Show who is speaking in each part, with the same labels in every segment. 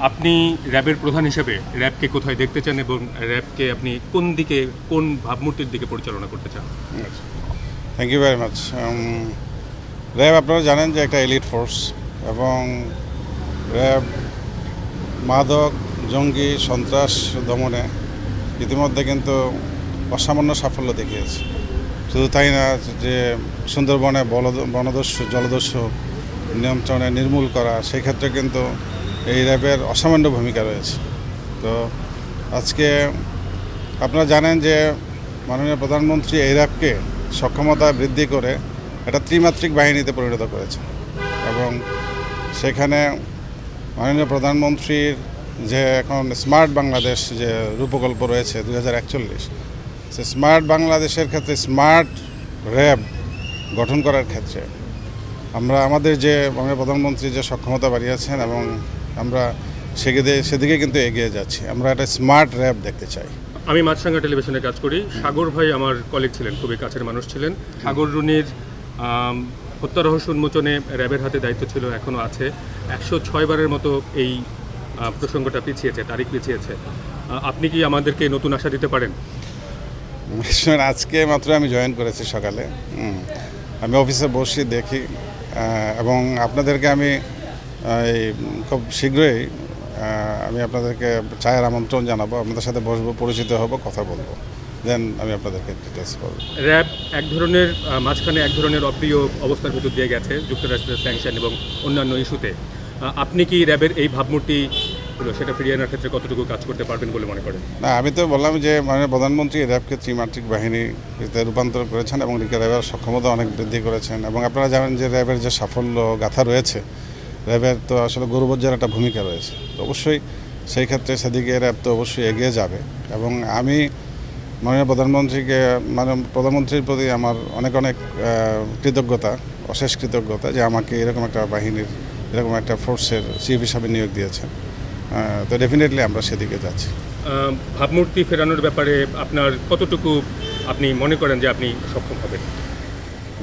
Speaker 1: আপনি র্যাবের প্রধান হিসেবে র্যাবকে কোথায় দেখতে চান এবং র্যাবকে আপনি কোন দিকে, কোন ভাবমূর্তির দিকে পরিচালনা করতে চান?
Speaker 2: Thank you very much. RAB আপনারা জানেন যে একটা এলিট ফোর্স, এবং র্যাব মাদক, জঙ্গি, সন্ত্রাস দমনে ইতিমধ্যে কিন্তু অসামান্য সাফল্য দেখিয়েছে। শুধু তাই না, যে সুন্দরবনে বনদস্যু, জলদস্যু নিয়ন্ত্রণে নির্মূল করা, সেই ক্ষেত্রে কিন্তু এই র্যাবের অসামান্য ভূমিকা রয়েছে। তো আজকে আপনারা জানেন যে মাননীয় প্রধানমন্ত্রী এই র্যাবকে সক্ষমতা বৃদ্ধি করে একটা ত্রিমাত্রিক বাহিনীতে পরিণত করেছে, এবং সেখানে মাননীয় প্রধানমন্ত্রীর যে এখন স্মার্ট বাংলাদেশ যে রূপকল্প রয়েছে 2041, সে স্মার্ট বাংলাদেশের ক্ষেত্রে স্মার্ট র্যাব গঠন করার ক্ষেত্রে আমরা আমাদের যে মাননীয় প্রধানমন্ত্রী যে সক্ষমতা বাড়িয়েছেন, এবং আমরা সেদিকে কিন্তু এগিয়ে যাচ্ছি। আমরা একটা স্মার্ট র্যাব দেখতে চাই।
Speaker 1: আমি মাছরাঙ্গা টেলিভিশনে কাজ করি। সাগর ভাই আমার কলিগ ছিলেন, খুবই কাছের মানুষ ছিলেন। সাগর রুনির হত্যা রহস্য উন্মোচনে র্যাবের হাতে দায়িত্ব ছিল, এখনও আছে। 106 বারের মতো এই প্রসঙ্গটা পিছিয়েছে, তারিখ পিছিয়েছে। আপনি কি আমাদেরকে নতুন আশা দিতে পারেন?
Speaker 2: আজকে মাত্র আমি জয়েন করেছি সকালে। আমি অফিসে বসি, দেখি, এবং আপনাদেরকে আমি খুব শীঘ্রই আমি আপনাদেরকে চায়ের আমন্ত্রণ জানাবো, আপনাদের সাথে বসবো, পরিচিত হব, কথা বলবো, দেন আমি আপনাদেরকে ডিটেলস করব।
Speaker 1: র্যাব এক ধরনের মাঝখানে এক ধরনের অপ্রিয় অবস্থার ভিতর দিয়ে গেছে যুক্তরাষ্ট্রের স্যাংশন এবং অন্যান্য ইস্যুতে। আপনি কি র্যাবের এই ভাবমূর্তি সেটা ফিরিয়ে আনার ক্ষেত্রে কতটুকু কাজ করতে পারবেন বলে মনে করেন?
Speaker 2: না, আমি তো বললাম যে মাননীয় প্রধানমন্ত্রী র্যাবকে ত্রিমাত্রিক বাহিনীতে রূপান্তর করেছেন, এবং র্যাবের সক্ষমতা অনেক বৃদ্ধি করেছেন। এবং আপনারা জানেন যে র্যাবের যে সাফল্য গাথা রয়েছে, র্যাবের তো আসলে গৌরবোজ্জ্বল একটা ভূমিকা রয়েছে। তো অবশ্যই সেই ক্ষেত্রে সেদিকে র্যাব তো অবশ্যই এগিয়ে যাবে, এবং আমি মাননীয় প্রধানমন্ত্রীর প্রতি আমার অনেক অনেক কৃতজ্ঞতা, অশেষ কৃতজ্ঞতা, যে আমাকে এরকম একটা বাহিনীর, এরকম একটা ফোর্সের চিফ হিসাবে নিয়োগ দিয়েছেন। তো ডেফিনেটলি আমরা সেদিকে যাচ্ছি।
Speaker 1: ভাবমূর্তি ফেরানোর ব্যাপারে আপনার কতটুকু আপনি মনে করেন যে আপনি সক্ষম হবেন?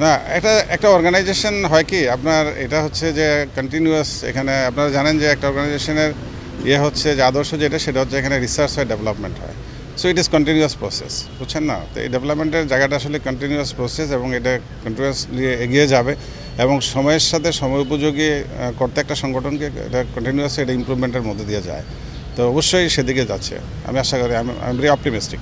Speaker 2: না, এটা একটা অর্গানাইজেশন হয় কি, আপনার এটা হচ্ছে যে কন্টিনিউয়াস, এখানে আপনারা জানেন যে একটা অর্গানাইজেশনের হচ্ছে যে আদর্শ যেটা, সেটা হচ্ছে এখানে রিসার্চ হয়, ডেভেলপমেন্ট হয়। So it is continuous process, বুঝছেন না? তো এই ডেভেলপমেন্টের জায়গাটা আসলে কন্টিনিউয়াস প্রসেস, এবং এটা কন্টিনিউয়াসলি এগিয়ে যাবে, এবং সময়ের সাথে সময় উপযোগী করতে একটা সংগঠনকে এটা কন্টিনিউয়াসলি এটা ইমপ্রুভমেন্টের মধ্যে দিয়ে যায়। তো অবশ্যই সেদিকে যাচ্ছে, আমি আশা করি, আমি ভেরি অপটিমিস্টিক।